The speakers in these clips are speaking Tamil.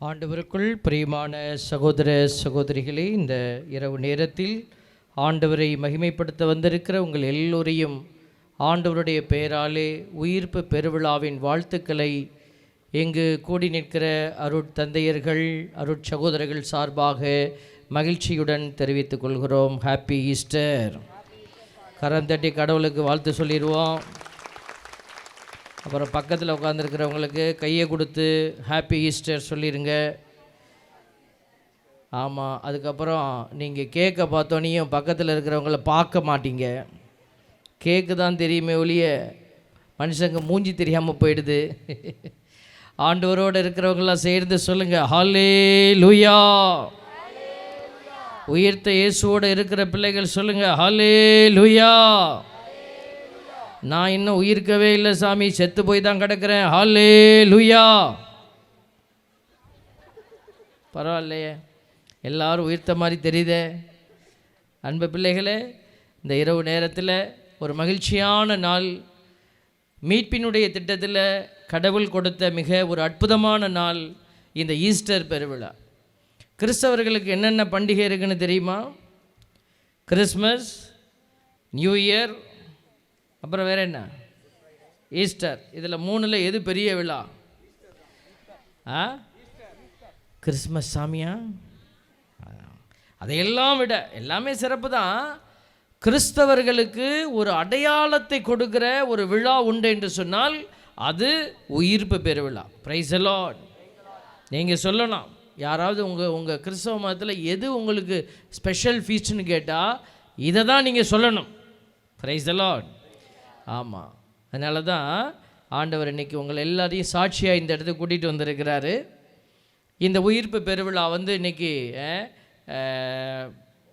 ஆண்டவருக்குள் பிரியமான சகோதர சகோதரிகளே, இந்த இரவு நேரத்தில் ஆண்டவரை மகிமைப்படுத்த வந்திருக்கிற உங்கள் எல்லோரையும் ஆண்டவருடைய பெயராலே உயிர்ப்பு பெருவிழாவின் வாழ்த்துக்களை இங்கு கூடி நிற்கிற அருட்தந்தையர்கள் அருட்சகோதரர்கள் சார்பாக மகிழ்ச்சியுடன் தெரிவித்துக் கொள்கிறோம். Happy Easter. கரம் தட்டி கடவுளுக்கு வாழ்த்து சொல்லிடுவோம். அப்புறம் பக்கத்தில் உட்காந்துருக்கிறவங்களுக்கு கையை கொடுத்து ஹாப்பி ஈஸ்டர் சொல்லிடுங்க. ஆமாம், அதுக்கப்புறம் நீங்கள் கேக்கை பார்த்தோன்னையும் பக்கத்தில் இருக்கிறவங்கள பார்க்க மாட்டீங்க. கேக்கு தான் தெரியுமே ஒழிய மனுஷங்க மூஞ்சி தெரியாமல் போயிடுது. ஆண்டவரோடு இருக்கிறவங்களாம் சேர்ந்து சொல்லுங்கள், ஹல்லேலூயா. உயிர்த்த இயேசுவோடு இருக்கிற பிள்ளைகள் சொல்லுங்கள், ஹல்லேலூயா. நான் இன்னும் உயிர்க்கவே இல்லை சாமி, செத்து போய் தான் கிடக்கிறேன், ஹல்லேலூயா. பரவாயில்லையே, எல்லாரும் உயிர்த்த மாதிரி தெரியுதே. அன்பு பிள்ளைகளே, இந்த இரவு நேரத்தில் ஒரு மகிழ்ச்சியான நாள். மீட்பினுடைய திட்டத்தில் கடவுள் கொடுத்த மிக ஒரு அற்புதமான நாள் இந்த ஈஸ்டர் பெருவிழா. கிறிஸ்தவர்களுக்கு என்னென்ன பண்டிகை இருக்குன்னு தெரியுமா? கிறிஸ்மஸ், நியூ இயர், அப்புறம் வேறு என்ன? ஈஸ்டர். இதில் மூணில் எது பெரிய விழா? கிறிஸ்மஸ் சாமியா? அதையெல்லாம் விட எல்லாமே சிறப்பு தான். கிறிஸ்தவர்களுக்கு ஒரு அடையாளத்தை கொடுக்கிற ஒரு விழா உண்டு என்று சொன்னால் அது உயிர்ப்பு பெருவிழா. Praise the Lord. நீங்கள் சொல்லலாம், யாராவது உங்கள் கிறிஸ்தவ மதத்தில் எது உங்களுக்கு ஸ்பெஷல் ஃபீஸ்ட்னு கேட்டால் இதை தான் நீங்கள் சொல்லணும். Praise the Lord. ஆமாம், அதனால தான் ஆண்டவர் இன்றைக்கி உங்களை எல்லாரையும் சாட்சியாக இந்த இடத்துக்கு கூட்டிகிட்டு வந்திருக்கிறாரு. இந்த உயிர்ப்பு பெருவிழா இன்றைக்கி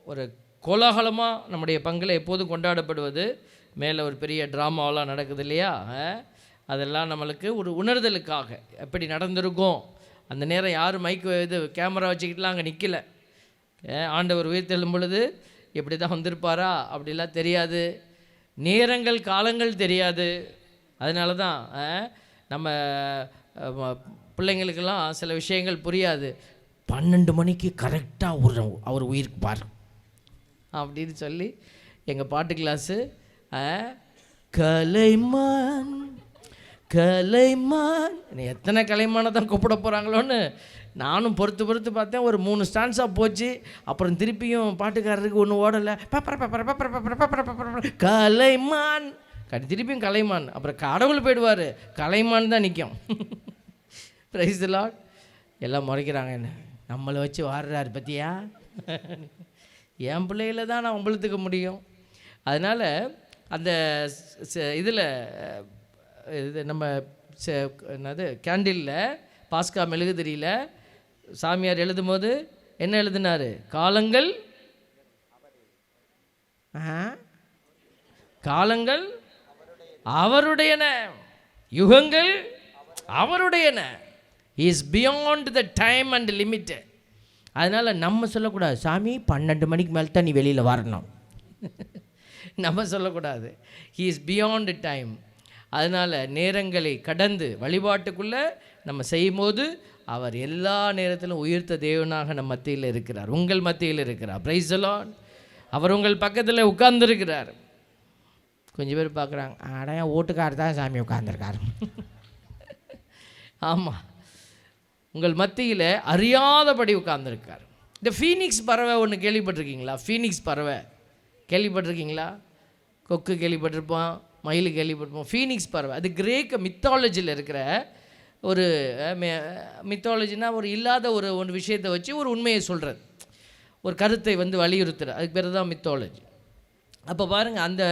ஒரு கோலாகலமாக நம்முடைய பங்கில் எப்போதும் கொண்டாடப்படுவது. மேலே ஒரு பெரிய ட்ராமாவெலாம் நடக்குது இல்லையா? அதெல்லாம் நம்மளுக்கு ஒரு உணர்தலுக்காக எப்படி நடந்திருக்கும். அந்த நேரம் யாரும் மைக்கு கேமரா வச்சுக்கிட்டுலாம் அங்கே நிற்கலை. ஆண்டவர் உயிர்த்தெழும் பொழுது எப்படி தான் வந்திருப்பாரா அப்படிலாம் தெரியாது. நேரங்கள் காலங்கள் தெரியாது. அதனால தான் நம்ம பிள்ளைங்களுக்கெல்லாம் சில விஷயங்கள் புரியாது. 12 மணிக்கு கரெக்டாக அவர் உயிருக்கு பாரு அப்படின்னு சொல்லி எங்கள் பாட்டு கிளாஸு கலைமான் கலைமான் எத்தனை கலைமானை தான் கூப்பிட போகிறாங்களோன்னு நானும் பொறுத்து பார்த்தேன். ஒரு 3 ஸ்டான்ஸாக போச்சு. அப்புறம் திருப்பியும் பாட்டுக்காரருக்கு ஒன்று ஓடலை. கலைமான் திருப்பியும் கலைமான். அப்புறம் கடவுள் போயிடுவார், கலைமான் தான் நிற்கும். Praise the Lord. எல்லாம் முறைக்கிறாங்க, என்ன நம்மளை வச்சு வாடுறாரு பற்றியா? என் பிள்ளைகளை தான் நான் உங்களுத்துக்க முடியும். அதனால் அந்த இதில் இது நம்ம என்னது கேண்டிலில் பாஸ்கா மெழுகு தெரியல சாமியார் எழுதும் போது என்ன எழுதினார்? காலங்கள் காலங்கள் அவருடையன, யுகங்கள் அவருடையன. Is beyond the time and limit. அதனால் நம்ம சொல்லக்கூடாது, சாமி 12 மணிக்கு மேலே தான் நீ வெளியில் வரணும். நம்ம சொல்லக்கூடாது. He is beyond time. அதனால் நேரங்களை கடந்து வழிபாட்டுக்குள்ளே நம்ம செய்யும்போது அவர் எல்லா நேரத்திலும் உயிர்த்த தேவனாக நம்ம மத்தியில் இருக்கிறார், உங்கள் மத்தியில் இருக்கிறார். Praise the Lord. அவர் உங்கள் பக்கத்தில் உட்கார்ந்துருக்கிறார். கொஞ்சம் பேர் பார்க்குறாங்க, அடையா ஓட்டுக்கார் தான் சாமி உட்கார்ந்துருக்கார். ஆமாம், உங்கள் மத்தியில் அறியாதபடி உட்கார்ந்துருக்கார். இந்த ஃபீனிக்ஸ் பறவை ஒன்று கேள்விப்பட்டிருக்கீங்களா? ஃபீனிக்ஸ் பறவை கேள்விப்பட்டிருக்கீங்களா? கொக்கு கேள்விப்பட்டிருப்போம், மயில் கேள்விப்பட்டிருப்போம். ஃபீனிக்ஸ் பறவை அது கிரேக்க மித்தாலஜியில் இருக்கிற ஒரு மித்தாலஜினா ஒரு இல்லாத ஒரு விஷயத்தை வச்சு ஒரு உண்மையை சொல்கிறது, ஒரு கருத்தை வலியுறுத்துறது. அதுக்கு பேர் தான் மித்தாலஜி. அப்போ பாருங்கள், அந்த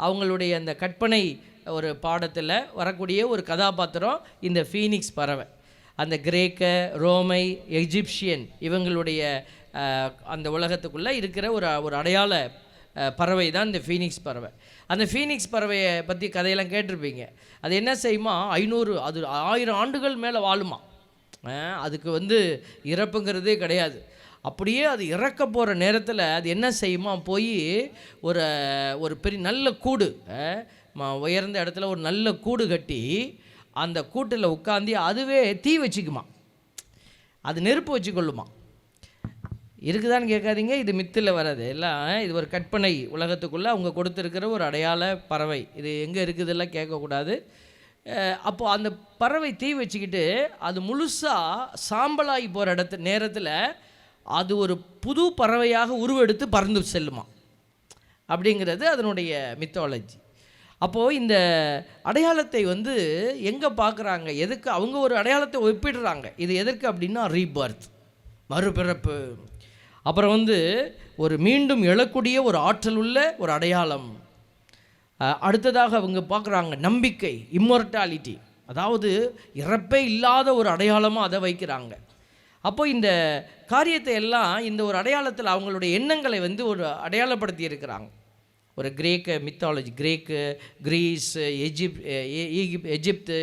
அவங்களுடைய அந்த கற்பனை ஒரு பாடத்தில் வரக்கூடிய ஒரு கதாபாத்திரம் இந்த ஃபீனிக்ஸ் பறவை. அந்த கிரேக்க, ரோமை, எஜிப்சியன் இவங்களுடைய அந்த உலகத்துக்குள்ளே இருக்கிற ஒரு அடையாள பறவை தான் இந்த ஃபீனிக்ஸ் பறவை. அந்த ஃபீனிக்ஸ் பறவையை பற்றி கதையெல்லாம் கேட்டிருப்பீங்க. அது என்ன செய்யுமா, 1000 ஆண்டுகள் மேலே வாழுமா. அதுக்கு இறப்புங்கிறதே கிடையாது. அப்படியே அது இறக்க போகிற நேரத்தில் அது என்ன செய்யுமா, போய் ஒரு பெரிய நல்ல கூடு, உயர்ந்த இடத்துல ஒரு நல்ல கூடு கட்டி அந்த கூட்டில் உட்காந்து அதுவே தீ வச்சுக்குமா. அது நெருப்பு வச்சு கொள்ளுமா. இருக்குதான்னு கேட்காதீங்க, இது மித்தில் வராது, எல்லாம் இது ஒரு கற்பனை உலகத்துக்குள்ளே அவங்க கொடுத்துருக்கிற ஒரு அடையாள பறவை. இது எங்கே இருக்குதெல்லாம் கேட்கக்கூடாது. அப்போது அந்த பறவை தீ வச்சுக்கிட்டு அது முழுசாக சாம்பலாகி போகிற நேரத்தில் அது ஒரு புது பறவையாக உருவெடுத்து பறந்து செல்லுமா அப்படிங்கிறது அதனுடைய மித்தாலஜி. அப்போது இந்த அடையாளத்தை வந்து எங்கே பார்க்குறாங்க, எதுக்கு அவங்க ஒரு அடையாளத்தை ஒப்பிடுறாங்க. இது எதற்கு அப்படின்னா ரீபர்த், மறுபிறப்பு. அப்புறம் வந்து ஒரு மீண்டும் எழக்கூடிய ஒரு ஆற்றல் உள்ள ஒரு அடையாளம். அடுத்ததாக அவங்க பார்க்குறாங்க நம்பிக்கை, இம்மோர்டாலிட்டி, அதாவது இறப்பே இல்லாத ஒரு அடையாளமாக அதை வைக்கிறாங்க. அப்போ இந்த காரியத்தை எல்லாம் இந்த ஒரு அடையாளத்தில் அவங்களுடைய எண்ணங்களை வந்து ஒரு அடையாளப்படுத்தி இருக்கிறாங்க. ஒரு கிரேக்க மித்தாலஜி, கிரீஸ், எகிப்து,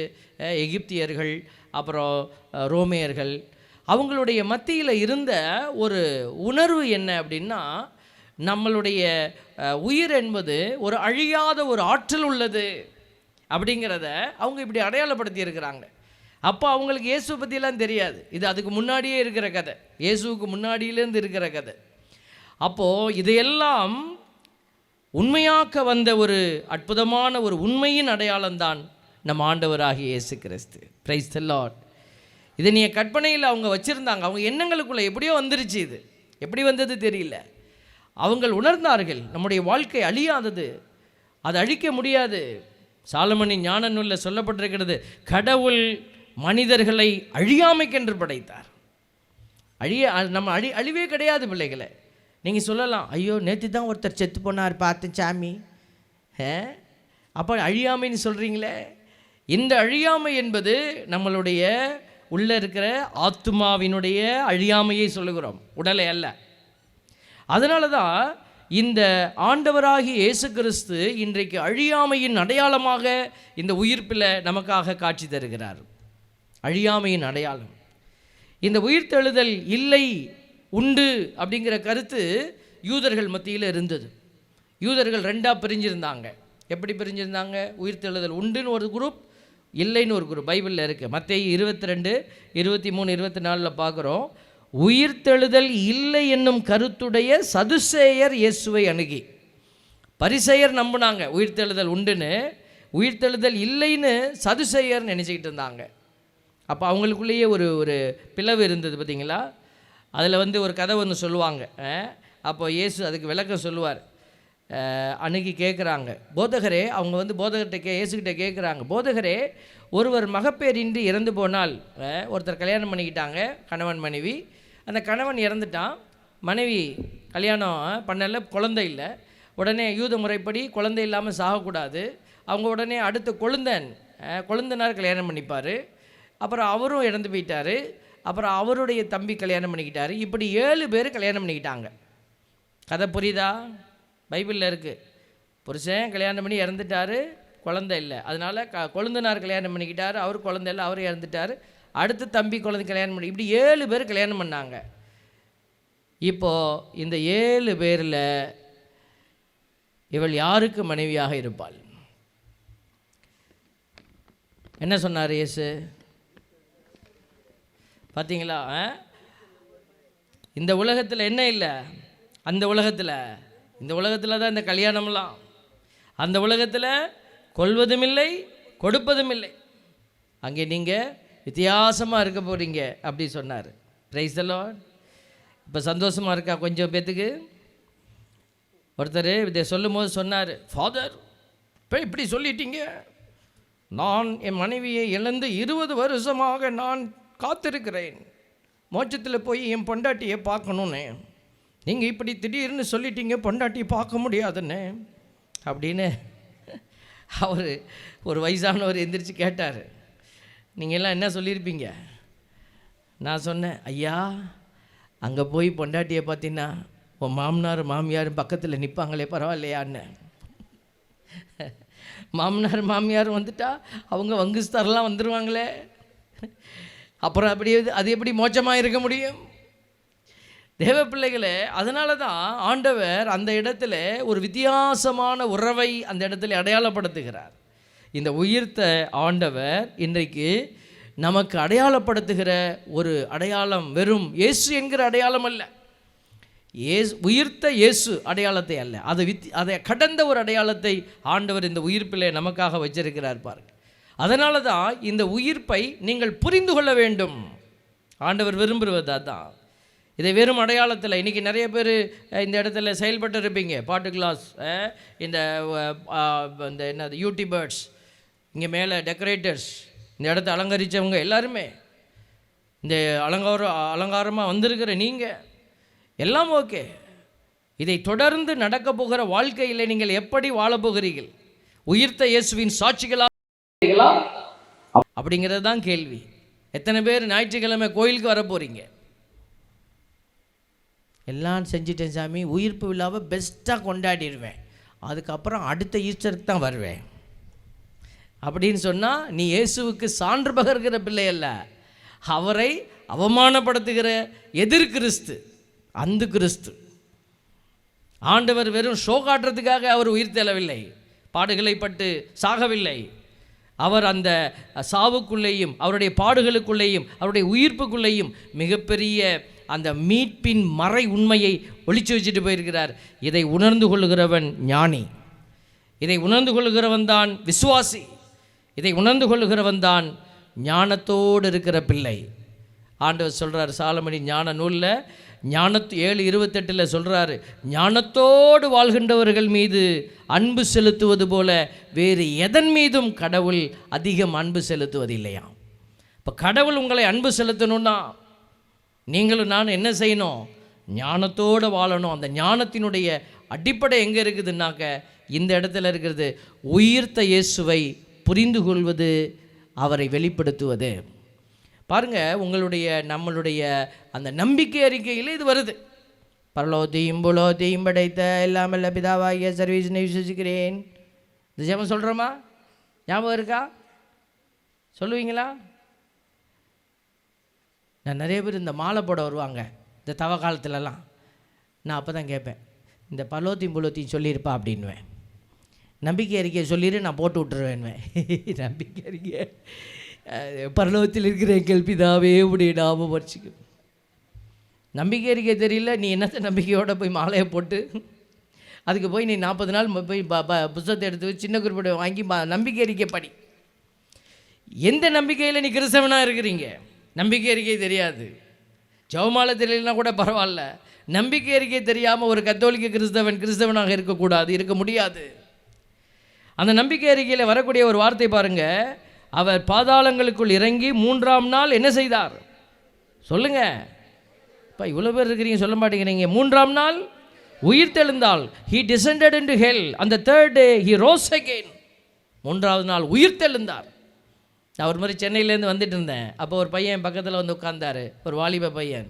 எகிப்தியர்கள், அப்புறம் ரோமியர்கள், அவங்களுடைய மத்தியில் இருந்த ஒரு உணர்வு என்ன அப்படின்னா, நம்மளுடைய உயிர் என்பது ஒரு அழியாத ஒரு ஆற்றல் உள்ளது அப்படிங்கிறத அவங்க இப்படி அடையாளப்படுத்தி இருக்கிறாங்க. அப்போ அவங்களுக்கு இயேசுவை பற்றியெல்லாம் தெரியாது. இது அதுக்கு முன்னாடியே இருக்கிற கதை, இயேசுவுக்கு முன்னாடியிலேருந்து இருக்கிற கதை. அப்போது இதையெல்லாம் உண்மையாக்க வந்த ஒரு அற்புதமான ஒரு உண்மையின் அடையாளம்தான் நம் ஆண்டவராகிய இயேசு கிறிஸ்து. Praise the Lord. இதை நீங்கள் கற்பனையில் அவங்க வச்சுருந்தாங்க, அவங்க எண்ணங்களுக்குள்ளே எப்படியோ வந்துருச்சு. இது எப்படி வந்தது தெரியல. அவங்கள் உணர்ந்தார்கள் நம்முடைய வாழ்க்கை அழியாதது, அது அழிக்க முடியாது. சாலமோனின் ஞான நூலில் சொல்லப்பட்டிருக்கிறது, கடவுள் மனிதர்களை அழியாமைக்கென்று படைத்தார். நம்ம அழிவே கிடையாது பிள்ளைகளை. நீங்கள் சொல்லலாம், ஐயோ நேற்று தான் ஒருத்தர் செத்து போனார் பார்த்தேன் சாமி, அப்போ அழியாமைன்னு சொல்கிறீங்களே. இந்த அழியாமை என்பது நம்மளுடைய உள்ளே இருக்கிற ஆத்துமாவினுடைய அழியாமையை சொல்லுகிறோம், உடலை அல்ல. அதனால தான் இந்த ஆண்டவராகிய இயேசு கிறிஸ்து இன்றைக்கு அழியாமையின் அடையாளமாக இந்த உயிர்ப்பில் நமக்காக காட்சி தருகிறார். அழியாமையின் அடையாளம். இந்த உயிர்த்தெழுதல் இல்லை, உண்டு அப்படிங்கிற கருத்து யூதர்கள் மத்தியில் இருந்தது. யூதர்கள் ரெண்டாக பிரிஞ்சிருந்தாங்க. எப்படி பிரிஞ்சிருந்தாங்க? உயிர்த்தெழுதல் உண்டுன்னு ஒரு குரூப், இல்லைன்னு ஒரு குரூப். பைபிளில் இருக்குது. மத்தேயு 22, 23, 24 பார்க்குறோம். உயிர்த்தெழுதல் இல்லை என்னும் கருத்துடைய சதுசேயர் இயேசுவை அணுகி, பரிசேயர் நம்பினாங்க உயிர்த்தெழுதல் உண்டுன்னு, உயிர்த்தெழுதல் இல்லைன்னு சதுசேயர் நினச்சிக்கிட்டு இருந்தாங்க. அப்போ அவங்களுக்குள்ளேயே ஒரு பிளவு இருந்தது பார்த்தீங்களா. அதில் வந்து ஒரு கதை ஒன்று சொல்லுவாங்க. அப்போ இயேசு அதுக்கு விளக்கம் சொல்லுவார். அன்னைக்கு கேட்குறாங்க, போதகரே, அவங்க வந்து போதகர்கிட்ட இயேசுக்கிட்ட கேட்குறாங்க, போதகரே, ஒருவர் மகப்பேரின்றி இறந்து போனால், ஒருத்தர் கல்யாணம் பண்ணிக்கிட்டாங்க, கணவன் மனைவி, அந்த கணவன் இறந்துட்டான், மனைவி கல்யாணம் பண்ணல, குழந்தை இல்லை. உடனே யூத முறைப்படி குழந்தை இல்லாமல் சாகக்கூடாது. அவங்க உடனே அடுத்த கொழுந்தனார் கல்யாணம் பண்ணிப்பார். அப்புறம் அவரும் இறந்து போயிட்டார். அப்புறம் அவருடைய தம்பி கல்யாணம் பண்ணிக்கிட்டார். இப்படி 7 பேர் கல்யாணம் பண்ணிக்கிட்டாங்க. கதை புரியுதா? பைபிளில் இருக்குது. புருஷன் கல்யாணம் பண்ணி இறந்துட்டார், குழந்தை இல்லை. அதனால் கொழுந்தனார் கல்யாணம் பண்ணிக்கிட்டார், அவர் குழந்தை இல்லை, அவர் இறந்துட்டார். அடுத்து தம்பி குழந்தை கல்யாணம் பண்ணி, இப்படி 7 பேர் கல்யாணம் பண்ணாங்க. இப்போது இந்த 7 பேரில் இவள் யாருக்கு மனைவியாக இருப்பாள்? என்ன சொன்னார் இயேசு? பார்த்தீங்களா? இந்த உலகத்தில் என்ன இல்லை, அந்த உலகத்தில், இந்த உலகத்தில் தான் இந்த கல்யாணம்லாம். அந்த உலகத்தில் கொள்வதும் இல்லை, கொடுப்பதும் இல்லை. அங்கே நீங்கள் வித்தியாசமாக இருக்க போகிறீங்க அப்படி சொன்னார். Praise the Lord. இப்போ சந்தோஷமாக இருக்கா கொஞ்சம் பேத்துக்கு? ஒருத்தர் இதை சொல்லும் போது சொன்னார், ஃபாதர் இப்போ இப்படி சொல்லிட்டீங்க, நான் என் மனைவியை இழந்து 20 வருஷமாக நான் காத்திருக்கிறேன், மோட்சத்தில் போய் என் பொண்டாட்டியை பார்க்கணுன்னு, நீங்கள் இப்படி திடீர்னு சொல்லிட்டீங்க, பொண்டாட்டியை பார்க்க முடியாதுன்னு அப்படின்னு அவர் ஒரு வயசானவர் எந்திரிச்சு கேட்டார். நீங்கள் எல்லாம் என்ன சொல்லியிருப்பீங்க? நான் சொன்னேன், ஐயா அங்கே போய் பொண்டாட்டியை பார்த்தீங்கன்னா உன் மாமனார் மாமியார் பக்கத்தில் நிற்பாங்களே, பரவாயில்லையான்னு. மாமனார் மாமியார் வந்துட்டா அவங்க வங்குஸ்தாரெலாம் வந்துடுவாங்களே, அப்புறம் அப்படி அது எப்படி மோட்சமாக இருக்க முடியும்? தேவ பிள்ளைகளே, அதனால தான் ஆண்டவர் அந்த இடத்துல ஒரு வித்தியாசமான உறவை அந்த இடத்துல அடையாளப்படுத்துகிறார். இந்த உயிர்த்த ஆண்டவர் இன்றைக்கு நமக்கு அடையாளப்படுத்துகிற ஒரு அடையாளம் வெறும் இயேசு என்கிற அடையாளம் அல்ல, உயிர்த்த இயேசு அடையாளத்தை அல்ல, அதை கடந்த ஒரு அடையாளத்தை ஆண்டவர் இந்த உயிர்ப்பிலே நமக்காக வச்சிருக்கிறார் பாருங்க. அதனால தான் இந்த உயிர்ப்பை நீங்கள் புரிந்து கொள்ள வேண்டும். ஆண்டவர் விரும்புவதா தான். இதை வெறும் அடையாளத்தில் இன்றைக்கி நிறைய பேர் இந்த இடத்துல செயல்பட்டு இருப்பீங்க. பாட்டு கிளாஸ், இந்த என்னது யூடியூபர்ஸ், இங்கே மேலே டெக்கரேட்டர்ஸ், இந்த இடத்த அலங்கரித்தவங்க எல்லாருமே, இந்த அலங்காரமாக வந்திருக்கிற நீங்கள் எல்லாம் ஓகே. இதை தொடர்ந்து நடக்க போகிற வாழ்க்கையில் நீங்கள் எப்படி வாழப்போகிறீர்கள்? உயிர்த்த இயேசுவின் சாட்சிகளா அப்படிங்கிறது தான் கேள்வி. எத்தனை பேர் ஞாயிற்றுக்கிழமை கோயிலுக்கு வர போகிறீங்க? எல்லாம் செஞ்சிட்டேன் சாமி, உயிர்ப்பு விழாவை பெஸ்ட்டாக கொண்டாடிடுவேன், அதுக்கப்புறம் அடுத்த ஈஸ்டருக்கு தான் வருவேன் அப்படின்னு சொன்னால் நீ இயேசுவுக்கு சான்று பகர்கிற பிள்ளை அல்ல, அவரை அவமானப்படுத்துகிற எதிர் கிறிஸ்து, அந்த கிறிஸ்து. ஆண்டவர் வெறும் ஷோ காட்டுறதுக்காக அவர் உயிர் தெழவில்லை, பாடுகளை பட்டு சாகவில்லை. அவர் அந்த சாவுக்குள்ளேயும் அவருடைய பாடுகளுக்குள்ளேயும் அவருடைய உயிர்ப்புக்குள்ளேயும் மிகப்பெரிய அந்த மீட்பின் மறை உண்மையை ஒளிச்சு வச்சுட்டு போயிருக்கிறார். இதை உணர்ந்து கொள்ளுகிறவன் ஞானி, இதை உணர்ந்து கொள்ளுகிறவன் தான் விசுவாசி, இதை உணர்ந்து கொள்ளுகிறவன் தான் ஞானத்தோடு இருக்கிற பிள்ளை. ஆண்டவர் சொல்கிறார் சாலமணி ஞான நூலில், 7:28 சொல்கிறாரு, ஞானத்தோடு வாழ்கின்றவர்கள் மீது அன்பு செலுத்துவது போல வேறு எதன் மீதும் கடவுள் அதிகம் அன்பு செலுத்துவதில்லையாம். இப்போ கடவுள் உங்களை அன்பு செலுத்தணும்னா நீங்களும் நான் என்ன செய்யணும்? ஞானத்தோடு வாழணும். அந்த ஞானத்தினுடைய அடிப்படை எங்கே இருக்குதுன்னாக்க இந்த இடத்துல இருக்கிறது. உயிர்த்த இயேசுவை புரிந்து கொள்வது, அவரை வெளிப்படுத்துவது. பாருங்கள், நம்மளுடைய அந்த நம்பிக்கை அறிக்கையில் இது வருது. பரலோகத்தையும் பூலோகத்தையும் படைத்த எல்லாமல்ல பிதாவாகிய சர்வீஸ்னை விசுவசிக்கிறேன். இந்த ஜெபம் சொல்கிறோமா? ஞாபகம் இருக்கா? சொல்லுவீங்களா? நான் நிறைய பேர் இந்த மாலை போட வருவாங்க இந்த தவ காலத்துலலாம். நான் அப்போ தான் கேட்பேன், இந்த பரலோகத்தையும் பூலோகத்தையும் சொல்லியிருப்பா அப்படின்வேன். நம்பிக்கை அறிக்கையை சொல்லிடு, நான் போட்டு விட்டுருவேன்வேன். நம்பிக்கை அறிக்கை, பரலோகத்தில் இருக்கிற எங்கள் பிதாவே உடைய நாமம் வச்சுக்கு. நம்பிக்கை அறிக்கை தெரியல, நீ என்னத்த நம்பிக்கையோடு போய் மாலையை போட்டு அதுக்கு போய் நீ 40 நாள் போய் புத்தகத்தை எடுத்து சின்ன குறிப்பிட வாங்கி நம்பிக்கை அறிக்கை படி. எந்த நம்பிக்கையில் நீ கிறிஸ்தவனாக இருக்கிறீங்க? நம்பிக்கை அறிக்கை தெரியாது, ஜெபமாலை தெரியலனா கூட பரவாயில்ல, நம்பிக்கை அறிக்கை தெரியாமல் ஒரு கத்தோலிக்க கிறிஸ்தவனாக இருக்கக்கூடாது, இருக்க முடியாது. அந்த நம்பிக்கை அறிக்கையில் வரக்கூடிய ஒரு வார்த்தை பாருங்கள், அவர் பாதாளங்களுக்குள் இறங்கி 3ஆம் நாள் என்ன செய்தார்? சொல்லுங்க. இப்போ இவ்வளோ பேர் இருக்கிறீங்க, சொல்ல மாட்டேங்கிறீங்க. 3ஆம் நாள் உயிர் தெழுந்தால், he descended into hell, on the third day he rose again. 3ஆவது நாள் உயிர் தெழுந்தார். நான் ஒரு மாதிரி சென்னையிலேருந்து வந்துட்டு இருந்தேன். அப்போ ஒரு பையன் பக்கத்தில் வந்து உட்கார்ந்தார், ஒரு வாலிப பையன்.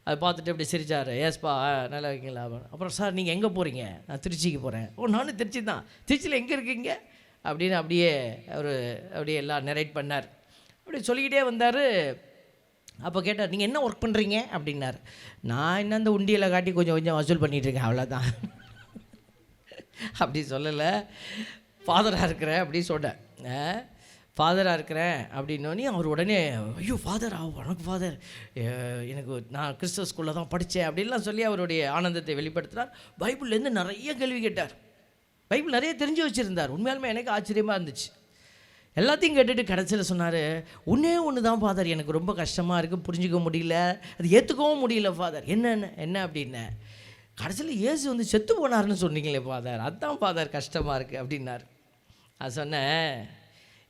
அதை பார்த்துட்டு இப்படி சிரிச்சார். ஏஸ்பா நல்லா இருக்கீங்களா? அப்புறம் சார் நீங்கள் எங்கே போகிறீங்க? நான் திருச்சிக்கு போகிறேன். ஓ, நானும் திருச்சி தான். திருச்சியில் எங்கே இருக்கீங்க அப்படின்னு அப்படியே எல்லாம் நரேட் பண்ணார். அப்படி சொல்லிக்கிட்டே வந்தார். அப்போ கேட்டார், நீங்கள் என்ன ஒர்க் பண்ணுறீங்க அப்படின்னார். நான் என்ன அந்த உண்டியலை காட்டி கொஞ்சம் கொஞ்சம் வசூல் பண்ணிகிட்ருக்கேன், அவ்வளோதான். அப்படி சொல்லலை, ஃபாதராக இருக்கிறேன் அப்படி சொன்னேன். ஃபாதராக இருக்கிறேன் அப்படின்னோடனே அவர் உடனே, ஐயோ ஃபாதரா, வணக்கம் ஃபாதர், நான் கிறிஸ்தவ ஸ்கூலில் தான் படித்தேன் அப்படின்லாம் சொல்லி அவருடைய ஆனந்தத்தை வெளிப்படுத்தினார். பைபிள்லேருந்து நிறைய கேள்வி கேட்டார். பைபிள் நிறைய தெரிஞ்சு வச்சுருந்தார். உண்மையாலுமே எனக்கு ஆச்சரியமாக இருந்துச்சு. எல்லாத்தையும் கேட்டுட்டு கடைசியில் சொன்னார், ஒன்று தான் ஃபாதர், எனக்கு ரொம்ப கஷ்டமாக இருக்குது, புரிஞ்சிக்க முடியல, அது ஏற்றுக்கவும் முடியல ஃபாதர். என்ன அப்படின்ன. கடைசியில் இயேசு வந்து செத்து போனார்னு சொன்னீங்களே ஃபாதர், அதுதான் ஃபாதர் கஷ்டமாக இருக்குது அப்படின்னார். அது சொன்னேன்,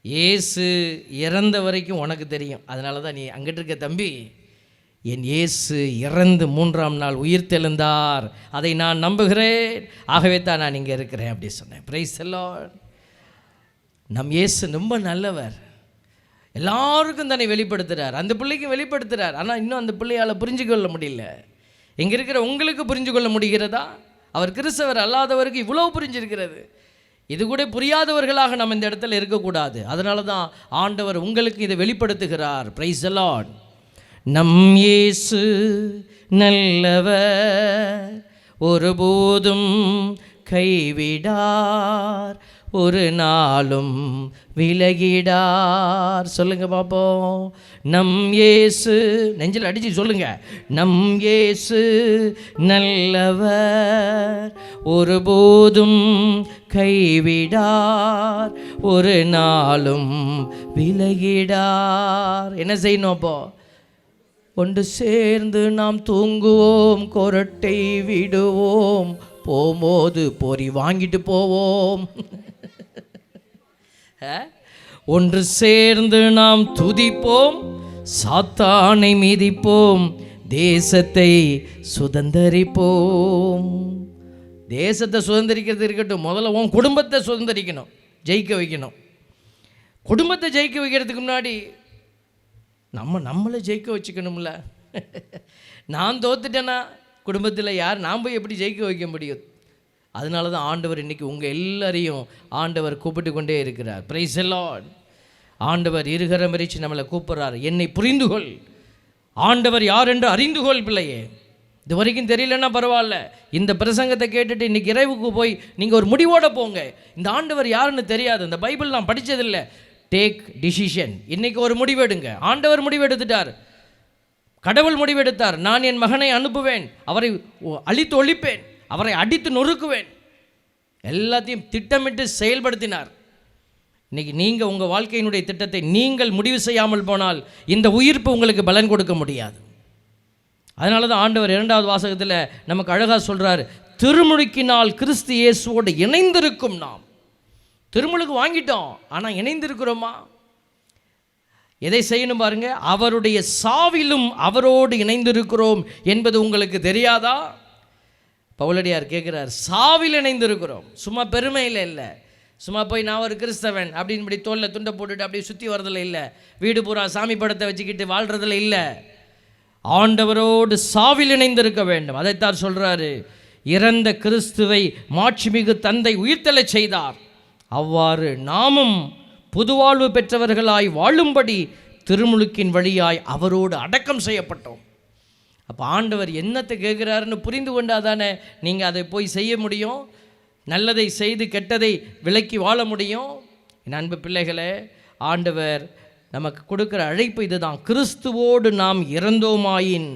இயேசு இறந்த வரைக்கும் உனக்கு தெரியும், அதனால தான் நீ அங்கிட்டு இருக்க தம்பி. என் இயேசு இறந்து 3ஆம் நாள் உயிர் தெழுந்தார், அதை நான் நம்புகிறேன், ஆகவே தான் நான் இங்கே இருக்கிறேன் அப்படி சொன்னேன். Praise the Lord. நம் இயேசு ரொம்ப நல்லவர், எல்லாருக்கும் தன்னை வெளிப்படுத்துகிறார், அந்த பிள்ளைக்கும் வெளிப்படுத்துகிறார். ஆனால் இன்னும் அந்த பிள்ளையால் புரிஞ்சு கொள்ள முடியல. இங்கே இருக்கிற உங்களுக்கு புரிஞ்சு கொள்ள முடிகிறதா? அவர் கிறிஸ்தவர் அல்லாதவருக்கு இவ்வளோ புரிஞ்சிருக்கிறது. இது கூட புரியாதவர்களாக நம்ம இந்த இடத்துல இருக்கக்கூடாது. அதனால தான் ஆண்டவர் உங்களுக்கு இதை வெளிப்படுத்துகிறார். Praise the Lord. நம் இயேசு நல்லவர், ஒருபோதும் கைவிடார், ஒரு நாளும் விலகிடார். சொல்லுங்க பாப்போம். நம் இயேசு, நெஞ்சில் அடிச்சு சொல்லுங்க, நம் இயேசு நல்லவர், ஒருபோதும் கைவிடார், ஒரு நாளும் விலகிடார். என்ன செய்யணும் அப்போ? ஒன்று சேர்ந்து நாம் தூங்குவோம், கொரட்டை விடுவோம், போகும்போது பொறி வாங்கிட்டு போவோம். ஒன்று சேர்ந்து நாம் துதிப்போம், சாத்தானை மிதிப்போம், தேசத்தை சுதந்தரிப்போம். தேசத்தை சுதந்திரிக்கிறது இருக்கட்டும், முதல்ல உன் குடும்பத்தை சுதந்திரிக்கணும், ஜெயிக்க வைக்கணும். குடும்பத்தை ஜெயிக்க வைக்கிறதுக்கு முன்னாடி நம்மளை ஜெயிக்க வச்சுக்கணும்ல. நான் தோத்துட்டேன்னா குடும்பத்தில் யார் நான் போய் எப்படி ஜெயிக்க வைக்க முடியும்? அதனால தான் ஆண்டவர் இன்றைக்கி உங்கள் எல்லாரையும் ஆண்டவர் கூப்பிட்டு கொண்டே இருக்கிறார். Praise the Lord. ஆண்டவர் இருகரம் விரிச்சு நம்மளை கூப்பிட்றார். என்னை புரிந்துகொள், ஆண்டவர் யார் என்று அறிந்துகொள் பிள்ளையே. இது வரைக்கும் தெரியலன்னா பரவாயில்ல, இந்த பிரசங்கத்தை கேட்டுட்டு இன்றைக்கி இரவுக்கு போய் நீங்கள் ஒரு முடிவோடு போங்க. இந்த ஆண்டவர் யாருன்னு தெரியாது, இந்த பைபிள் நான் படித்ததில்லை. Take decision. இன்றைக்கி ஒரு முடிவெடுங்க. ஆண்டவர் முடிவெடுத்துட்டார், கடவுள் முடிவெடுத்தார். நான் என் மகனை அனுப்புவேன், அவரை அழித்து ஒழிப்பேன், அவரை அடித்து நொறுக்குவேன், எல்லாத்தையும் திட்டமிட்டு செயல்படுத்தினார். இன்றைக்கி நீங்கள் உங்கள் வாழ்க்கையினுடைய திட்டத்தை நீங்கள் முடிவு செய்யாமல் போனால் இந்த உயிர்ப்பு உங்களுக்கு பலன் கொடுக்க முடியாது. அதனால தான் ஆண்டவர் 2வது வாசகத்தில் நமக்கு அழகாக சொல்கிறார், திருமுழுக்கினால் கிறிஸ்து இயேசுவோடு இணைந்திருக்கும் நாம். திருமுழுக்கு வாங்கிட்டோம், ஆனால் இணைந்திருக்கிறோமா? எதை செய்யணும் பாருங்க, அவருடைய சாவிலும் அவரோடு இணைந்திருக்கிறோம் என்பது உங்களுக்கு தெரியாதா? பவுலடியார் கேட்குறார், சாவில் இணைந்திருக்கிறோம். சும்மா பெருமையில் இல்லை, சும்மா போய் நான் ஒரு கிறிஸ்தவன் அப்படின்னு இப்படி தோளில் துண்டை போட்டுட்டு அப்படியே சுற்றி வரதில்லை இல்லை, வீடு பூரா சாமி படத்தை வச்சுக்கிட்டு வாழ்கிறதில்ல இல்லை, ஆண்டவரோடு சாவில் இணைந்திருக்க வேண்டும். அதைத்தான் சொல்கிறாரு, இறந்த கிறிஸ்துவை மாட்சிமிகு தந்தை உயிர்த்தெழச் செய்தார், அவ்வாறு நாமும் புதுவாழ்வு பெற்றவர்களாய் வாழும்படி திருமுழுக்கின் வழியாய் அவரோடு அடக்கம் செய்யப்பட்டோம். அப்போ ஆண்டவர் என்னத்தை கேட்குறாருன்னு புரிந்து கொண்டால் தானே நீங்கள் அதை போய் செய்ய முடியும், நல்லதை செய்து கெட்டதை விலக்கி வாழ முடியும். என் அன்பு பிள்ளைகளே, ஆண்டவர் நமக்கு கொடுக்குற அழைப்பு இதுதான், கிறிஸ்துவோடு நாம் இறந்தோமாயின்.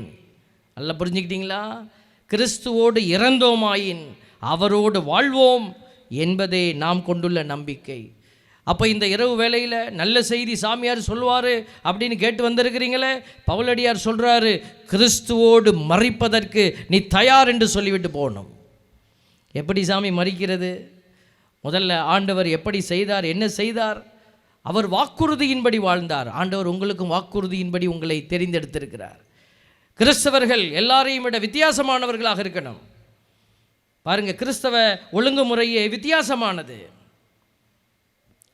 நல்லா புரிஞ்சுக்கிட்டீங்களா? கிறிஸ்துவோடு இறந்தோமாயின் அவரோடு வாழ்வோம் என்பதே நாம் கொண்டுள்ள நம்பிக்கை. அப்போ இந்த இரவு வேளையில் நல்ல செய்தி சாமியார் சொல்லுவார் அப்படின்னு கேட்டு வந்திருக்கிறீங்களே, பவுலடியார் சொல்கிறாரு, கிறிஸ்துவோடு மரிப்பதற்கு நீ தயார் என்று சொல்லிவிட்டு போகணும். எப்படி சாமி மரிக்கிறது? முதல்ல ஆண்டவர் எப்படி செய்தார், என்ன செய்தார்? அவர் வாக்குறுதியின்படி வாழ்ந்தார். ஆண்டவர் உங்களுக்கும் வாக்குறுதியின்படி உங்களை தெரிந்தெடுத்திருக்கிறார். கிறிஸ்தவர்கள் எல்லாரையும் விட வித்தியாசமானவர்களாக இருக்கணும். பாருங்கள், கிறிஸ்தவ ஒழுங்குமுறையே வித்தியாசமானது.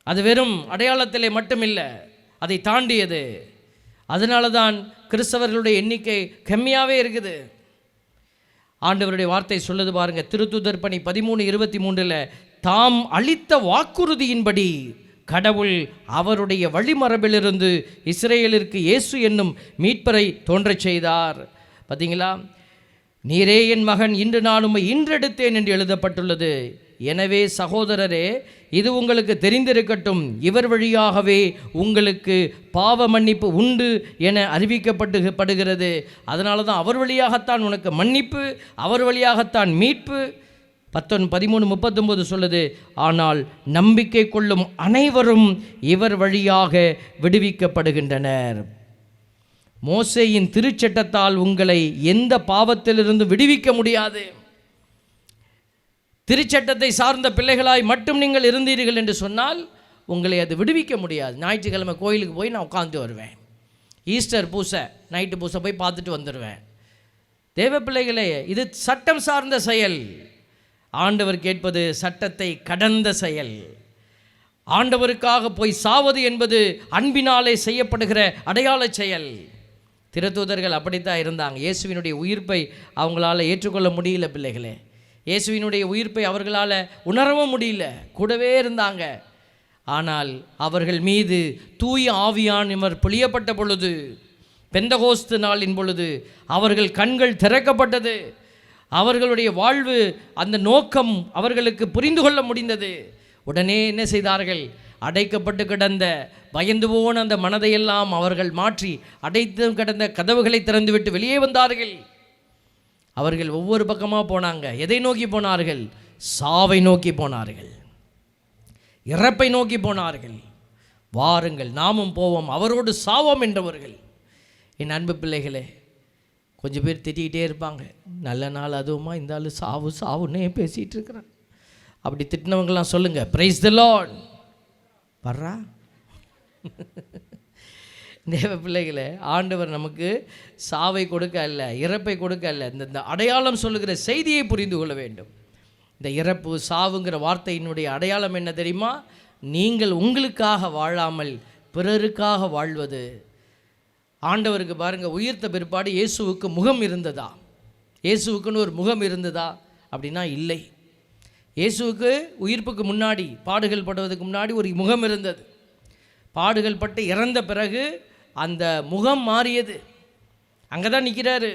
அது வெறும் அடையாளத்திலே மட்டுமில்லை, அதை தாண்டியது. அதனால தான் கிறிஸ்தவர்களுடைய எண்ணிக்கை கம்மியாகவே இருக்குது. ஆண்டவருடைய வார்த்தை சொல்லுது பாருங்கள், திருத்துதர் பணி 13:23 தாம் அளித்த வாக்குறுதியின்படி கடவுள் அவருடைய வழிமரபிலிருந்து இஸ்ரேலிற்கு இயேசு என்னும் மீட்பரை தோன்றச் செய்தார். பார்த்தீங்களா? நீரே என் மகன், இன்று நான் உம்மை இன்றெடுத்தேன் என்று எழுதப்பட்டுள்ளது. எனவே சகோதரரே, இது உங்களுக்கு தெரிந்திருக்கட்டும், இவர் வழியாகவே உங்களுக்கு பாவ மன்னிப்பு உண்டு என அறிவிக்கப்படுகிறது. அதனால தான் அவர் வழியாகத்தான் உனக்கு மன்னிப்பு, அவர் வழியாகத்தான் மீட்பு. 13:39 சொல்லுது, ஆனால் நம்பிக்கை கொள்ளும் அனைவரும் இவர் வழியாக விடுவிக்கப்படுகின்றனர். மோசேயின் திருச்சட்டத்தால் உங்களை எந்த பாவத்திலிருந்து விடுவிக்க முடியாது. திருச்சட்டத்தை சார்ந்த பிள்ளைகளாய் மட்டும் நீங்கள் இருந்தீர்கள் என்று சொன்னால் உங்களை அது விடுவிக்க முடியாது. ஞாயிற்றுக்கிழமை கோயிலுக்கு போய் நான் உட்காந்துட்டு வருவேன், ஈஸ்டர் பூசை நைட்டு பூசை போய் பார்த்துட்டு வந்துடுவேன். தேவ பிள்ளைகளே, இது சட்டம் சார்ந்த செயல். ஆண்டவர் கேட்பது சட்டத்தை கடந்த செயல். ஆண்டவருக்காக போய் சாவது என்பது அன்பினாலே செய்யப்படுகிற அடையாள செயல். திருத்தூதர்கள் அப்படித்தான் இருந்தாங்க. இயேசுவினுடைய உயிர்ப்பை அவங்களால ஏற்றுக்கொள்ள முடியல பிள்ளைகளே. இயேசுவினுடைய உயிர்ப்பை அவர்களால் உணரவும் முடியல, கூடவே இருந்தாங்க. ஆனால் அவர்கள் மீது தூய ஆவியானவர் பொழியப்பட்ட பொழுது, பெந்தகோஸ்து நாளின் பொழுது அவர்கள் கண்கள் திறக்கப்பட்டது. அவர்களுடைய வாழ்வு, அந்த நோக்கம் அவர்களுக்கு புரிந்து கொள்ள முடிந்தது. உடனே என்ன செய்தார்கள்? அடைக்கப்பட்டு கிடந்த பயந்து போன அந்த மனதையெல்லாம் அவர்கள் மாற்றி அடைத்து கிடந்த கதவுகளை திறந்துவிட்டு வெளியே வந்தார்கள். அவர்கள் ஒவ்வொரு பக்கமாக போனாங்க. எதை நோக்கி போனார்கள்? சாவை நோக்கி போனார்கள், இறப்பை நோக்கி போனார்கள். வாருங்கள் நாமும் போவோம், அவரோடு சாவோம் என்றவர்கள். என் அன்பு பிள்ளைகளே, கொஞ்சம் பேர் திட்டிகிட்டே இருப்பாங்க, நல்ல நாள் அதுவுமா இந்த ஆள் சாவு சாவுன்னே பேசிகிட்டு இருக்கிறான். அப்படி திட்டினவங்களாம் சொல்லுங்கள், பிரைஸ் தி லார்ட். வர்றா தேவ பிள்ளைகளே, ஆண்டவர் நமக்கு சாவை கொடுக்க அல்ல, இறப்பை கொடுக்க அல்ல, இந்த அடையாளம் சொல்லுகிற செய்தியை புரிந்து கொள்ள வேண்டும். இந்த இறப்பு சாவுங்கிற வார்த்தையினுடைய அடையாளம் என்ன தெரியுமா? நீங்கள் உங்களுக்காக வாழாமல் பிறருக்காக வாழ்வது. ஆண்டவருக்கு பாருங்கள், உயிர்த்த பிற்பாடு இயேசுவுக்கு முகம் இருந்ததா? இயேசுவுக்குன்னு ஒரு முகம் இருந்ததா அப்படின்னா இல்லை. இயேசுவுக்கு உயிர்ப்புக்கு முன்னாடி, பாடுகள் படுவதற்கு முன்னாடி ஒரு முகம் இருந்தது. பாடுகள் பட்டு இறந்த பிறகு அந்த முகம் மாறியது. அங்கே தான் நிற்கிறாரு.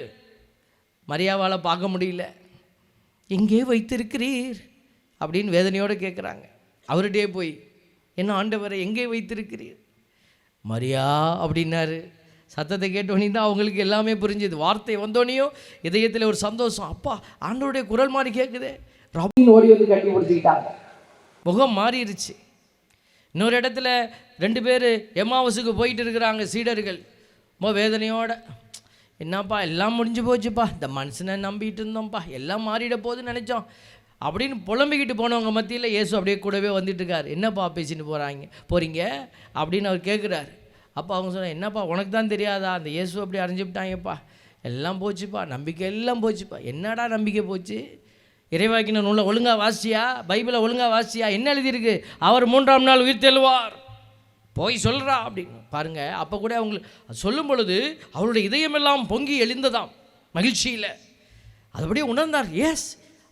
மரியாவால் பார்க்க முடியல. எங்கே வைத்திருக்கிறீர் அப்படின்னு வேதனையோடு கேட்குறாங்க. அவர்கிட்டே போய், என்ன ஆண்டவரை எங்கே வைத்திருக்கிறீர்? மரியா அப்படின்னாரு. சத்தத்தை கேட்டோன்னே தான் அவங்களுக்கு எல்லாமே புரிஞ்சுது. வார்த்தை வந்தோடனையும் இதயத்தில் ஒரு சந்தோஷம். அப்பா, ஆண்டவருடைய குரல் மாதிரி கேட்குதே. ரபின் ஓடி வந்து கட்டி பிடிச்சிக்கிட்டாங்க. முகம் மாறிடுச்சு. இன்னொரு இடத்துல 2 பேர் எம்மாவுசுக்கு போயிட்டு இருக்கிறாங்க சீடர்கள். ரொம்ப வேதனையோட, என்னப்பா எல்லாம் முடிஞ்சு போச்சுப்பா, இந்த மனுஷனை நம்பிட்டு இருந்தோம்ப்பா, எல்லாம் மாறிட போகுதுன்னு நினச்சோம் அப்படின்னு புலம்பிக்கிட்டு போனவங்க மத்தியில் இயேசு அப்படியே கூடவே வந்துட்டு இருக்கார். என்னப்பா பேசிட்டு போகிறீங்க அப்படின்னு அவர் கேட்குறாரு. அப்போ அவங்க சொன்னாங்க, என்னப்பா உனக்கு தான் தெரியாதா, அந்த இயேசு அப்படி அரைஞ்சிவிட்டாங்கப்பா, எல்லாம் போச்சுப்பா, நம்பிக்கை எல்லாம் போச்சுப்பா. என்னடா நம்பிக்கை போச்சு? இறைவாக்கின நூலை ஒழுங்காக வாசியா? பைபிளை ஒழுங்காக வாசியா? என்ன எழுதியிருக்கு? அவர் 3ஆம் நாள் உயிர் தெழுவார். போய் சொல்கிறா அப்படின்னு பாருங்கள். அப்போ கூட அவங்களுக்கு சொல்லும் பொழுது அவருடைய இதயமெல்லாம் பொங்கி எழுந்ததாம் மகிழ்ச்சியில். அதுபடியே உணர்ந்தார். எஸ்,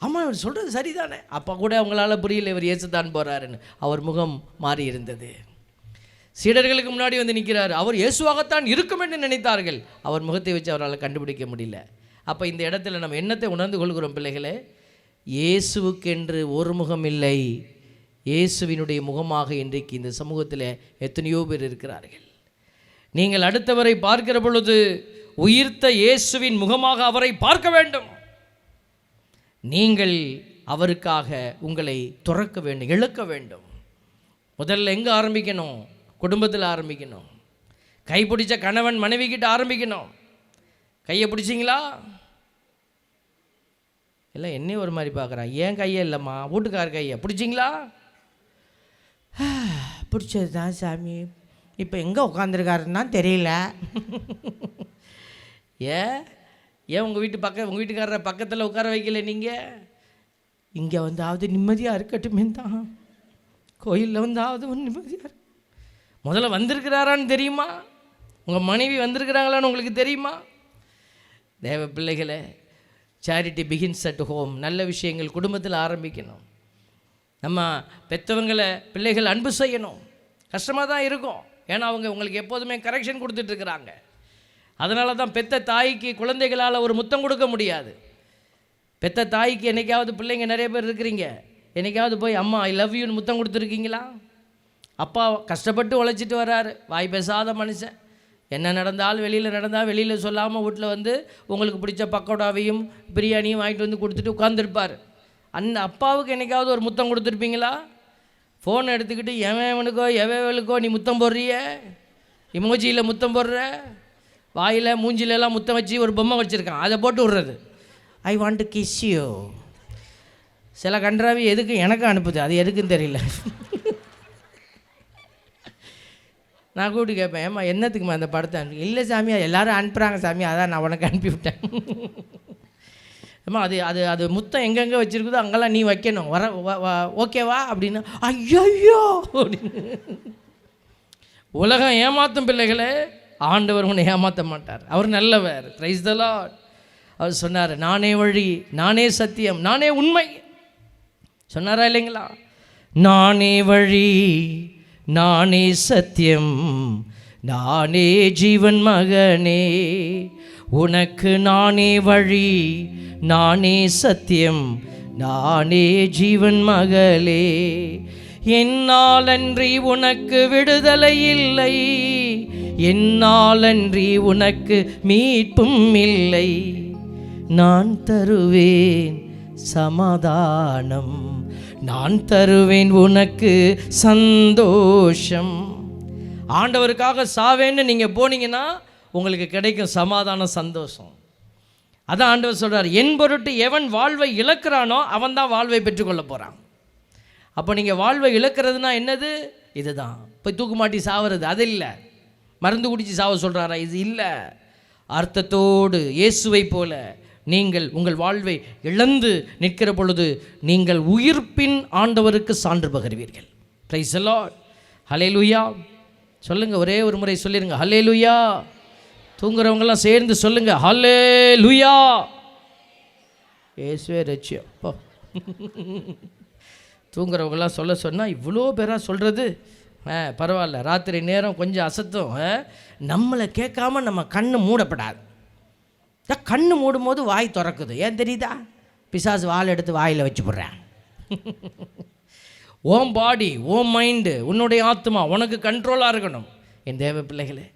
ஆமாம், அவர் சொல்கிறது சரிதானே. அப்போ கூட அவங்களால புரியல இவர் இயேசு தான் போகிறாருன்னு. அவர் முகம் மாறி இருந்தது. சீடர்களுக்கு முன்னாடி வந்து நிற்கிறார். அவர் இயேசுவாகத்தான் இருக்கும் என்று நினைத்தார்கள். அவர் முகத்தை வச்சு அவரால் கண்டுபிடிக்க முடியல. அப்போ இந்த இடத்துல நம்ம என்னத்தை உணர்ந்து கொள்கிறோம் பிள்ளைகளே? இயேசுவுக்கென்று ஒரு முகம் இல்லை, இயேசுவினுடைய முகமாக இன்றைக்கு இந்த சமூகத்தில் எத்தனையோ பேர் இருக்கிறார்கள். நீங்கள் அடுத்தவரை பார்க்கிற பொழுது உயிர்த்த இயேசுவின் முகமாக அவரை பார்க்க வேண்டும். நீங்கள் அவருக்காக உங்களை துறக்க வேண்டும், இழக்க வேண்டும். முதல்ல எங்கே ஆரம்பிக்கணும்? குடும்பத்தில் ஆரம்பிக்கணும். கைப்பிடிச்ச கணவன் மனைவி கிட்ட ஆரம்பிக்கணும். கையை பிடிச்சிங்களா? எல்லாம் என்னையும் ஒரு மாதிரி பார்க்குறான். ஏன் கையை இல்லைம்மா, வீட்டுக்கார கையை பிடிச்சிங்களா? பிடிச்சது தான் சாமி, இப்போ எங்கே உட்காந்துருக்காருன்னா தெரியல. ஏன் உங்கள் வீட்டுக்காரரை பக்கத்தில் உட்கார வைக்கல? நீங்கள் இங்கே வந்தாவது நிம்மதியாக இருக்கட்டுமே தான், கோயிலில் வந்தாவது ஒன்று நிம்மதியாக இருக்கு. முதல்ல வந்திருக்கிறாரான்னு தெரியுமா? உங்கள் மனைவி வந்திருக்கிறாங்களான்னு உங்களுக்கு தெரியுமா? தேவ பிள்ளைகளை, சேரிட்டி பிகின்ஸ் அட் ஹோம். நல்ல விஷயங்கள் குடும்பத்தில் ஆரம்பிக்கணும். நம்ம பெற்றவங்களை பிள்ளைகள் அன்பு செய்யணும். கஷ்டமாக தான் இருக்கும், ஏன்னா அவங்க உங்களுக்கு எப்போதுமே கரெக்ஷன் கொடுத்துட்ருக்குறாங்க. அதனால தான் பெத்த தாய்க்கு குழந்தைகளால் ஒரு முத்தம் கொடுக்க முடியாது. பெத்த தாய்க்கு என்றைக்காவது, பிள்ளைங்க நிறைய பேர் இருக்கிறீங்க, என்றைக்காவது போய் அம்மா ஐ லவ் யூன்னு முத்தம் கொடுத்துருக்கீங்களா? அப்பா கஷ்டப்பட்டு உழைச்சிட்டு வர்றாரு, வாய் பேசாத மனுஷன். என்ன நடந்தாலும் வெளியில் சொல்லாமல் வீட்டில் வந்து உங்களுக்கு பிடிச்ச பக்கோடாவையும் பிரியாணியும் வாங்கிட்டு வந்து கொடுத்துட்டு உட்காந்துருப்பார். அந்த அப்பாவுக்கு என்றைக்காவது ஒரு முத்தம் கொடுத்துருப்பீங்களா? ஃபோனை எடுத்துக்கிட்டு எவனுக்கோ எவனுக்கோ நீ முத்தம் போடுறிய, இமோஜியில் முத்தம் போடுற, வாயில் மூஞ்சிலெல்லாம் முத்தம் வச்சு ஒரு பொம்மை வச்சுருக்கான், அதை போட்டு விட்றது. I want to kiss you. சில கன்றாவி எதுக்கு எனக்கு அனுப்புது, அது எதுக்குன்னு தெரியல. நான் கூப்பிட்டு கேட்பேன், ஏம்மா என்னத்துக்குமா அந்த படத்தை அனுப்பி? இல்லை சாமி, எல்லோரும் அனுப்புகிறாங்க சாமி, அதான் நான் உனக்கு அனுப்பிவிட்டேன். அம்மா அது அது அது முத்தம் எங்கெங்கே வச்சுருக்குதோ அங்கெல்லாம் நீ வைக்கணும், ஓகேவா அப்படின்னு. ஐயோ அப்படின்னு. உலகம் ஏமாத்தும் பிள்ளைகளே, ஆண்டவர் உன்னை ஏமாற்ற மாட்டார். அவர் நல்லவர். Praise the Lord. அவர் சொன்னார், நானே வழி, நானே சத்தியம், நானே உண்மை சொன்னாரா இல்லைங்களா? நானே வழி, நானே சத்தியம், நானே ஜீவன் மகனே, உனக்கு நானே வழி, நானே சத்தியம், நானே ஜீவன் மகளே. என்னாலன்றி உனக்கு விடுதலை இல்லை, என்னாலன்றி உனக்கு மீட்பும் இல்லை. நான் தருவேன் சமாதானம், நான் தருவேன் உனக்கு சந்தோஷம். ஆண்டவருக்காக சாவேன்னு நீங்கள் போனீங்கன்னா உங்களுக்கு கிடைக்கும் சமாதானம், சந்தோஷம். அதான் ஆண்டவர் சொல்கிறார், என் பொருட்டு எவன் வாழ்வை இழக்கிறானோ அவன் தான் வாழ்வை பெற்றுக்கொள்ள போகிறான். அப்போ நீங்கள் வாழ்வை இழக்கிறதுனா என்னது? இதுதான். போய் தூக்கு மாட்டி சாவது அது இல்லை, மருந்து குடித்து சாவ சொல்கிறாரா? இது இல்லை. அர்த்தத்தோடு இயேசுவை போல நீங்கள் உங்கள் வாழ்வை இழந்து நிற்கிற பொழுது நீங்கள் உயிர்ப்பின் ஆண்டவருக்கு சான்று பகர்வீர்கள். Praise the Lord. ஹல்லேலூயா சொல்லுங்கள். ஒரே ஒரு முறை சொல்லிடுங்க, ஹல்லேலூயா. தூங்குறவங்கெல்லாம் சேர்ந்து சொல்லுங்கள், ஹல்லேலூயா. இயேசுவே ரட்சியம். போ. தூங்குறவங்கெல்லாம் சொல்ல சொன்னால் இவ்வளோ பேராக சொல்கிறது பரவாயில்ல. ராத்திரி நேரம் கொஞ்சம் அசத்தும். நம்மளை கேட்காம நம்ம கண்ணு மூடப்படாது. கண்ணு மூடும் போது வாய் திறக்குது. ஏன் தெரியுதா? பிசாசு வால் எடுத்து வாயில் வச்சு போடுறேன். ஓம் பாடி, ஓம் மைண்டு, உன்னுடைய ஆத்மா உனக்கு கண்ட்ரோலாக இருக்கணும். என் தேவ பிள்ளைகளே,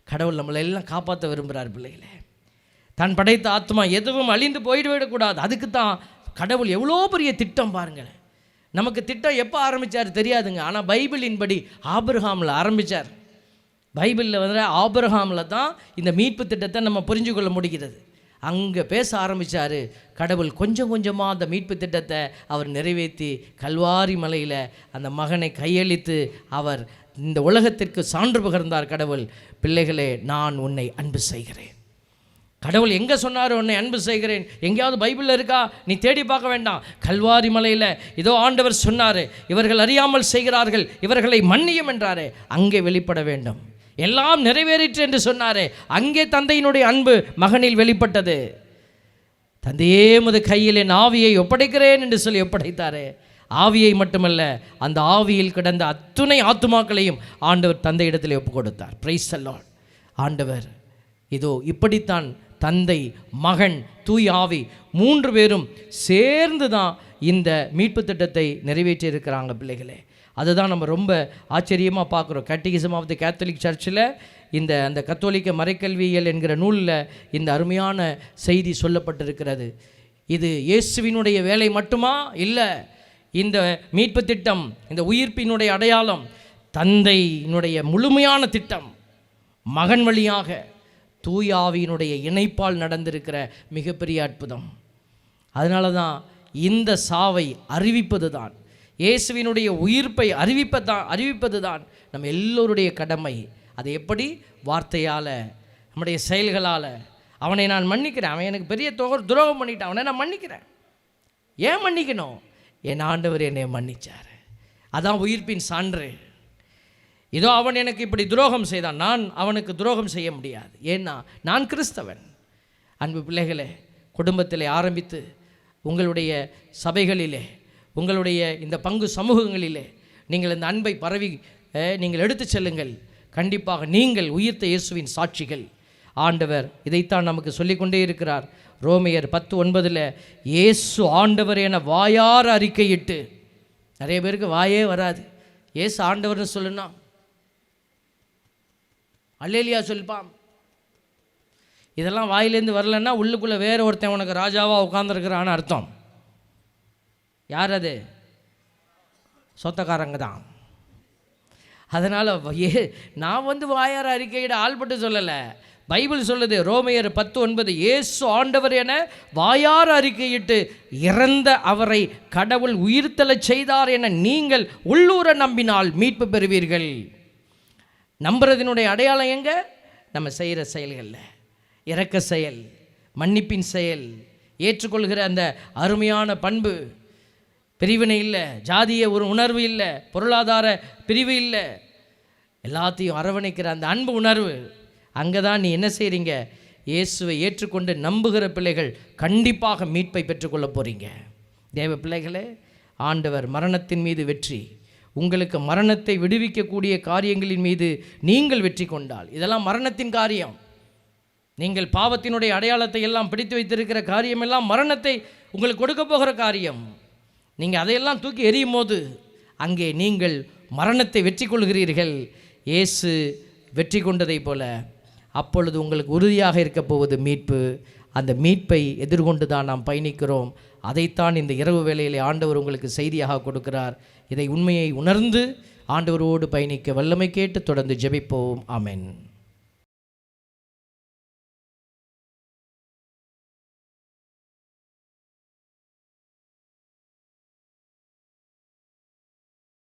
கடவுள் நம்மளை எல்லாம் காப்பாற்ற விரும்புகிறார். பிள்ளைகளே, தான் படைத்த ஆத்மா எதுவும் அழிந்து போயிடக்கூடாது. அதுக்கு தான் கடவுள் எவ்வளோ பெரிய திட்டம் பாருங்கள். நமக்கு திட்டம் எப்போ ஆரம்பித்தார் தெரியாதுங்க. ஆனால் பைபிளின்படி ஆபிரகாமில் ஆரம்பித்தார். பைபிளில் வந்து ஆபிரகாமில் தான் இந்த மீட்பு திட்டத்தை நம்ம புரிஞ்சு கொள்ள முடிகிறது. அங்கே பேச ஆரம்பித்தார். கடவுள் கொஞ்சம் கொஞ்சமாக அந்த மீட்பு திட்டத்தை அவர் நிறைவேற்றி கல்வாரி மலையில் அந்த மகனை கையளித்து அவர் இந்த உலகத்திற்கு சான்று பகர்ந்தார். கடவுள், பிள்ளைகளே, நான் உன்னை அன்பு செய்கிறேன். கடவுள் எங்கே சொன்னார் உன்னை அன்பு செய்கிறேன்? எங்கேயாவது பைபிளில் இருக்கா? நீ தேடி பார்க்க வேண்டாம். கல்வாரி மலையில் இதோ ஆண்டவர் சொன்னார், இவர்கள் அறியாமல் செய்கிறார்கள், இவர்களை மன்னியும் என்றாரே, அங்கே வெளிப்பட வேண்டும். எல்லாம் நிறைவேறிற்று என்று சொன்னாரே, அங்கே தந்தையினுடைய அன்பு மகனில் வெளிப்பட்டது. தந்தையே உமது கையில் என் ஆவியை ஒப்படைக்கிறேன் என்று சொல்லி ஒப்படைத்தாரே. ஆவியை மட்டுமல்ல, அந்த ஆவியில் கிடந்த அத்துணை ஆத்துமாக்களையும் ஆண்டவர் தந்தை இடத்தில் ஒப்பு கொடுத்தார். Praise the Lord. ஆண்டவர் இதோ இப்படித்தான் தந்தை, மகன், தூய் ஆவி 3 பேரும் சேர்ந்து தான் இந்த மீட்பு திட்டத்தை நிறைவேற்றி இருக்கிறாங்க. பிள்ளைகளே, அதுதான் நம்ம ரொம்ப ஆச்சரியமாக பார்க்குறோம். கேட்டகிசம் ஆஃப் தி கேத்தலிக் சர்ச்சில் அந்த கத்தோலிக்க மறைக்கல்வியல் என்கிற நூலில் இந்த அருமையான செய்தி சொல்லப்பட்டிருக்கிறது. இது இயேசுவினுடைய வேலை மட்டுமா? இல்லை. இந்த மீட்பு திட்டம், இந்த உயிர்ப்பினுடைய அடையாளம் தந்தையினுடைய முழுமையான திட்டம். மகன் வழியாக தூயாவியினுடைய இணைப்பால் நடந்திருக்கிற மிகப்பெரிய அற்புதம். அதனால தான் இந்த சாவை அறிவிப்பது தான், இயேசுவினுடைய உயிர்ப்பை அறிவிப்பது தான் நம்ம எல்லோருடைய கடமை. அது எப்படி? வார்த்தையால், நம்முடைய செயல்களால். அவனை நான் மன்னிக்கிறேன், அவன் எனக்கு பெரிய துரோகம் பண்ணிட்டான், அவனை நான் மன்னிக்கிறேன். ஏன் மன்னிக்கணும்? என் ஆண்டவர் என்னை மன்னிச்சார். அதான் உயிர்ப்பின் சான்று. இதோ அவன் எனக்கு இப்படி துரோகம் செய்தான், நான் அவனுக்கு துரோகம் செய்ய முடியாது. ஏன்னா நான் கிறிஸ்தவன். அன்பு பிள்ளைகளே, குடும்பத்திலே ஆரம்பித்து உங்களுடைய சபைகளிலே, உங்களுடைய இந்த பங்கு சமூகங்களிலே நீங்கள் இந்த அன்பை பரவி நீங்கள் எடுத்து செல்லுங்கள். கண்டிப்பாக நீங்கள் உயிர்த்த இயேசுவின் சாட்சிகள். ஆண்டவர் இதைத்தான் நமக்கு சொல்லிக்கொண்டே இருக்கிறார். ரோமையர் 10:9 இயேசு ஆண்டவர் என வாயார அறிக்கையிட்டு. நிறைய பேருக்கு வாயே வராது. இயேசு ஆண்டவர்னு சொல்லுனா அல்லேலியா சொல்லிப்பான். இதெல்லாம் வாயிலேருந்து வரலன்னா உள்ளுக்குள்ளே வேற ஒருத்தன் உனக்கு ராஜாவாக உட்காந்துருக்கிறான்னு அர்த்தம். யார் அது? சொத்தக்காரங்க தான். அதனால் நான் வாயார அறிக்கையிட ஆள்பட்டு சொல்லலை. பைபிள் சொல்லுது, ரோமையர் 10:9 இயேசு ஆண்டவர் என வாயார அறிக்கையிட்டு இறந்த அவரை கடவுள் உயிர்த்தெழச் செய்தார் என நீங்கள் உள்ளூர நம்பினால் மீட்பு பெறுவீர்கள். நம்புறதினுடைய அடையாளம் எங்க? நம்ம செய்கிற செயல்களில். இரக்க செயல், மன்னிப்பின் செயல், ஏற்றுக்கொள்கிற அந்த அருமையான பண்பு. பிரிவினை இல்லை, ஜாதிய ஒரு உணர்வு இல்லை, பொருளாதார பிரிவு இல்லை, எல்லாத்தையும் அரவணைக்கிற அந்த அன்பு உணர்வு. அங்கே தான் நீ என்ன செய்கிறீங்க? இயேசுவை ஏற்றுக்கொண்டு நம்புகிற பிள்ளைகள் கண்டிப்பாக மீட்பை பெற்றுக்கொள்ள போகிறீங்க. தேவ பிள்ளைகளே, ஆண்டவர் மரணத்தின் மீது வெற்றி, உங்களுக்கு மரணத்தை விடுவிக்கக்கூடிய காரியங்களின் மீது நீங்கள் வெற்றி கொண்டால், இதெல்லாம் மரணத்தின் காரியம். நீங்கள் பாவத்தினுடைய அடையாளத்தை எல்லாம் பிடித்து வைத்திருக்கிற காரியமெல்லாம் மரணத்தை உங்களுக்கு கொடுக்க போகிற காரியம். நீங்கள் அதையெல்லாம் தூக்கி எறியும் போது அங்கே நீங்கள் மரணத்தை வெற்றி கொள்கிறீர்கள். இயேசு வெற்றி கொண்டதைப் போல அப்பொழுது உங்களுக்கு உறுதியாக இருக்க போவது மீட்பு. அந்த மீட்பை எதிர்கொண்டு தான் நாம் பயணிக்கிறோம். அதைத்தான் இந்த இரவு வேளையிலே ஆண்டவர் உங்களுக்கு செய்தியாக கொடுக்கிறார். இதை உண்மையை உணர்ந்து ஆண்டவரோடு பயணிக்க வல்லமை கேட்டு தொடர்ந்து ஜெபிப்போம். ஆமென்.